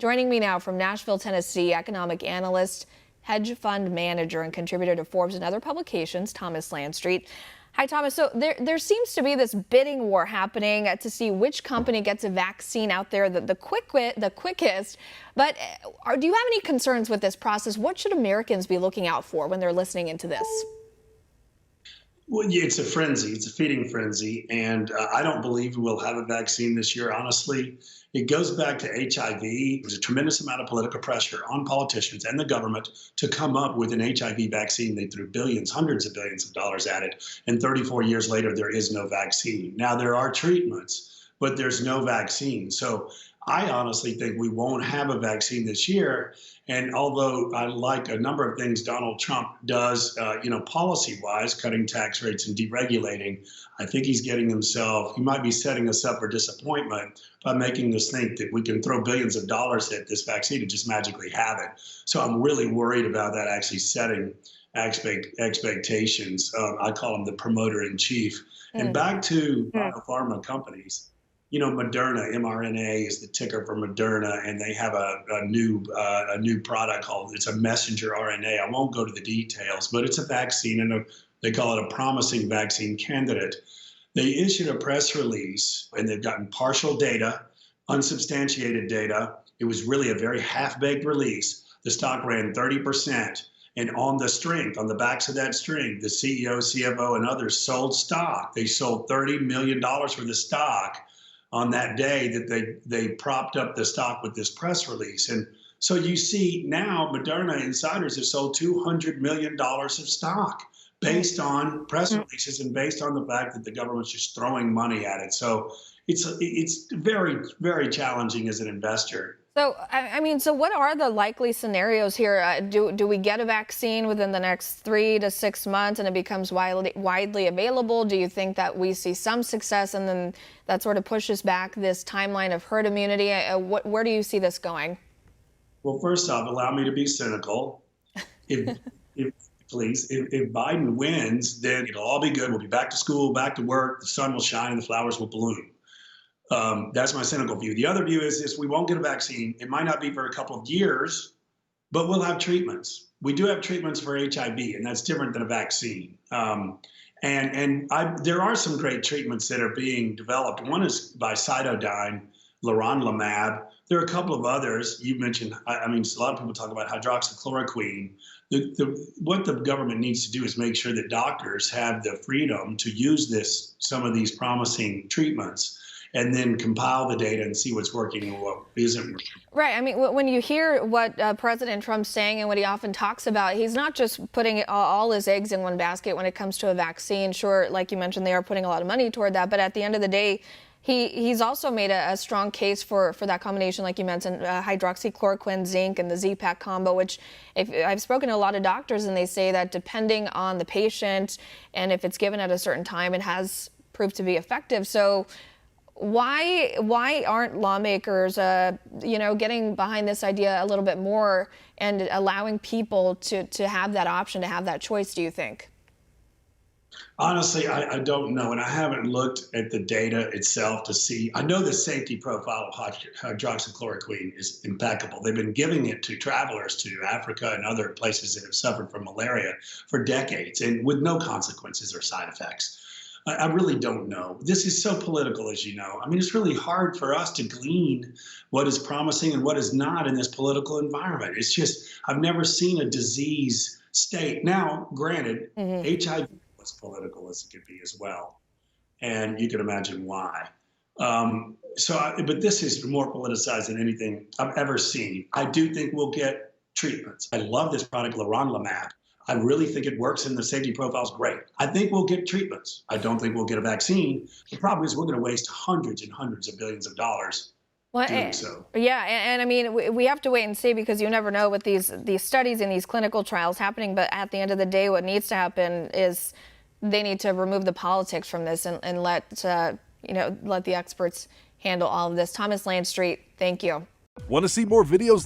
Joining me now from Nashville, Tennessee, economic analyst, hedge fund manager, and contributor to Forbes and other publications, Thomas Landstreet. Hi, Thomas. So there seems to be this bidding war happening to see which company gets a vaccine out there the quickest. But do you have any concerns with this process? What should Americans be looking out for when they're listening into this? Well, yeah, it's a frenzy. It's a feeding frenzy. And I don't believe we'll have a vaccine this year, honestly. It goes back to HIV. There's a tremendous amount of political pressure on politicians and the government to come up with an HIV vaccine. They threw billions, hundreds of billions of dollars at it. And 34 years later, there is no vaccine. Now, there are treatments, but there's no vaccine. So I honestly think we won't have a vaccine this year. And although I like a number of things Donald Trump does, policy-wise, cutting tax rates and deregulating, I think he might be setting us up for disappointment by making us think that we can throw billions of dollars at this vaccine and just magically have it. So I'm really worried about that actually setting expectations. I call him the promoter in chief. And back to biopharma companies. Moderna, mRNA is the ticker for Moderna, and they have a new product called, it's a messenger RNA. I won't go to the details, but it's a vaccine, and they call it a promising vaccine candidate. They issued a press release, and they've gotten partial data, unsubstantiated data. It was really a very half-baked release. The stock ran 30%, and on the backs of that string, the CEO, CFO, and others sold stock. They sold $30 million worth of stock on that day that they propped up the stock with this press release. And so you see now Moderna insiders have sold $200 million of stock based on press releases and based on the fact that the government's just throwing money at it. So it's very, very challenging as an investor. So, so what are the likely scenarios here? Do we get a vaccine within the next 3 to 6 months and it becomes widely available? Do you think that we see some success and then that sort of pushes back this timeline of herd immunity? Where do you see this going? Well, first off, allow me to be cynical. If Biden wins, then it'll all be good. We'll be back to school, back to work. The sun will shine and the flowers will bloom. That's my cynical view. The other view is we won't get a vaccine. It might not be for a couple of years, but we'll have treatments. We do have treatments for HIV, and that's different than a vaccine. There are some great treatments that are being developed. One is by CytoDyn, Leronlimab. There are a couple of others. You mentioned, a lot of people talk about hydroxychloroquine. What the government needs to do is make sure that doctors have the freedom to use some of these promising treatments, and then compile the data and see what's working and what isn't working. Right. When you hear what President Trump's saying and what he often talks about, he's not just putting all his eggs in one basket when it comes to a vaccine. Sure, like you mentioned, they are putting a lot of money toward that. But at the end of the day, he's also made a strong case for that combination, like you mentioned, hydroxychloroquine, zinc, and the Z-Pak combo, which I've spoken to a lot of doctors, and they say that depending on the patient and if it's given at a certain time, it has proved to be effective. So why aren't lawmakers, getting behind this idea a little bit more and allowing people to have that option, to have that choice, do you think? Honestly, I don't know, and I haven't looked at the data itself to see. I know the safety profile of hydroxychloroquine is impeccable. They've been giving it to travelers to Africa and other places that have suffered from malaria for decades, and with no consequences or side effects. I really don't know. This is so political, as you know. It's really hard for us to glean what is promising and what is not in this political environment. It's just, I've never seen a disease state. Now, granted, HIV is as political as it could be as well. And you can imagine why. But this is more politicized than anything I've ever seen. I do think we'll get treatments. I love this product, Leronlimab. I really think it works and the safety profile is great. I think we'll get treatments. I don't think we'll get a vaccine. The problem is we're going to waste hundreds and hundreds of billions of dollars doing so. Yeah, and we have to wait and see, because you never know with these studies and these clinical trials happening. But at the end of the day, what needs to happen is they need to remove the politics from this and let the experts handle all of this. Thomas Landstreet, thank you. Want to see more videos